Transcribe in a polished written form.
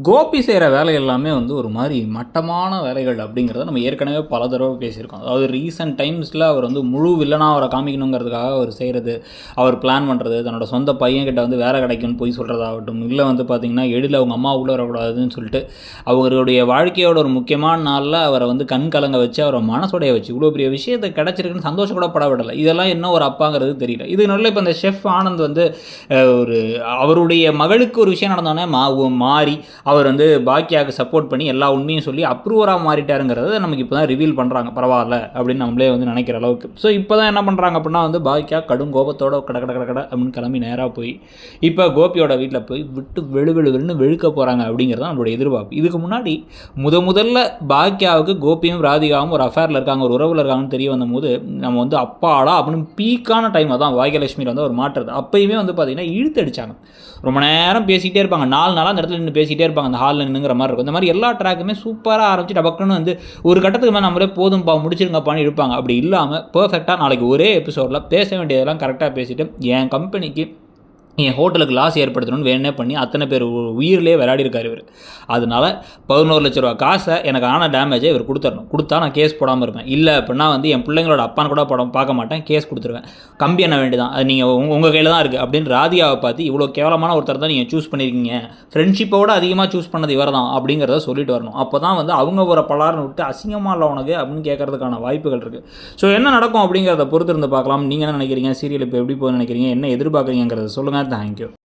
கோபி செய்கிற வேலை எல்லாமே வந்து ஒரு மாதிரி மட்டமான வேலைகள் அப்படிங்கிறத நம்ம ஏற்கனவே பல தடவை பேசியிருக்கோம். அதாவது ரீசெண்ட் டைம்ஸில் அவர் வந்து முழு வில்லனாக அவரை காமிக்கணுங்கிறதுக்காக அவர் செய்கிறது, அவர் பிளான் பண்ணுறது, தன்னோட சொந்த பையன்கிட்ட வந்து வேலை கிடைக்கும்னு போய் சொல்கிறதாகட்டும், இல்லை வந்து பார்த்திங்கன்னா எழில் அவங்க அம்மா உள்ளே வரக்கூடாதுன்னு சொல்லிட்டு அவருடைய வாழ்க்கையோட ஒரு முக்கியமான நாளில் அவரை வந்து கண் கலங்க வச்சு அவரை மனசுடைய வச்சு இவ்வளோ பெரிய விஷயத்தை கிடச்சிருக்குன்னு சந்தோஷம் கூட பட விடலை. இதெல்லாம் என்ன ஒரு அப்பாங்கிறது தெரியல. இது நல்ல இப்போ இந்த ஷெஃப் ஆனந்த் வந்து ஒரு அவருடைய மகளுக்கு ஒரு விஷயம் நடந்தோடனே மாறி அவர் வந்து பாக்கியாவுக்கு சப்போர்ட் பண்ணி எல்லா உண்மையும் சொல்லி அப்ரூவராக மாறிட்டாருங்கிறத நமக்கு இப்போ தான் ரிவீல் பண்ணுறாங்க. பரவாயில்ல அப்படின்னு நம்மளே வந்து நினைக்கிற அளவுக்கு. ஸோ இப்போ தான் என்ன பண்ணுறாங்க அப்படின்னா வந்து பாக்கியா கடும் கோபத்தோட கடை அப்படின்னு கிளம்பி நேராக போய் இப்போ கோபியோட வீட்டில் போய் விட்டு வெளுன்னு வெளுக்க போகிறாங்க அப்படிங்கிறது நம்மளோட எதிர்பார்ப்பு. இதுக்கு முன்னாடி முதல்ல பாக்கியாவுக்கு கோபியும் ராதிகாவும் ஒரு அஃபேரில் இருக்காங்க, ஒரு உறவில் இருக்காங்கன்னு தெரிய வந்த போது நம்ம வந்து அப்பாடா அப்படின்னு பீக்கான டைம் தான் பாக்கியலட்சுமியில் வந்து ஒரு மாற்றுறது. அப்பயுமே வந்து பார்த்திங்கன்னா இழுத்து அடித்தாங்க. ரொம்ப நேரம் பேசிகிட்டே இருப்பாங்க, 4 நாளாக அந்த இடத்துல நின்று பேசிகிட்டே இருப்பாங்க, அந்த ஹாலில் நின்றுங்கிற மாதிரி இருக்கும். இந்த மாதிரி எல்லா ட்ராக்குமே சூப்பராக ஆரம்பிச்சு டபக்குன்னு வந்து ஒரு கட்டத்துக்கு மேலே நம்மளே போதும்பா முடிச்சிருங்கப்பான்னு இருப்பாங்க. அப்படி இல்லாமல் பர்ஃபெக்டாக நாளைக்கு ஒரே எபிசோடில் பேச வேண்டியதெல்லாம் கரெக்டாக பேசிவிட்டு என் கம்பெனிக்கு என் ஹோட்டலுக்கு லாஸ் ஏற்படுத்தணும்னு வேணே பண்ணி அத்தனை பேர் உயிரிலே விளையாடிருக்கார் இவர். அதனால் 11 லட்ச ரூபா காசை எனக்கு ஆன டேமேஜை இவர் கொடுத்துடணும். கொடுத்தா நான் கேஸ் போடாமல் இருப்பேன். இல்லை அப்படின்னா வந்து என் பிள்ளைங்களோட அப்பான்னு கூட படம் பார்க்க மாட்டேன், கேஸ் கொடுத்துருவேன். கம்பி என்ன வேண்டியதான், அது நீங்கள் உங்கள் கையில் தான் இருக்குது அப்படின்னு ராதிகாவை பார்த்து இவ்வளோ கேவலமான ஒருத்தர் தான் நீங்கள் சூஸ் பண்ணியிருக்கீங்க, ஃப்ரெண்ட்ஷிப்போடு அதிகமாக சூஸ் பண்ணது இவர் தான் அப்படிங்கிறத சொல்லிட்டு வரணும். அப்போ தான் வந்து அவங்க ஒரு பலார்னு விட்டு அசிங்கமாக இல்லை உனக்கு அப்படின்னு கேட்கறதுக்கான வாய்ப்புகள் இருக்குது. ஸோ என்ன நடக்கும் அப்படிங்கிறத பொறுத்து இருந்து பார்க்கலாம். நீங்கள் என்ன நினைக்கிறீங்க, சீரியல் இப்போ எப்படி போகுதுன்னு நினைக்கிறீங்க, என்ன எதிர்பார்க்குறீங்கிறத சொல்லுங்கள். Thank you.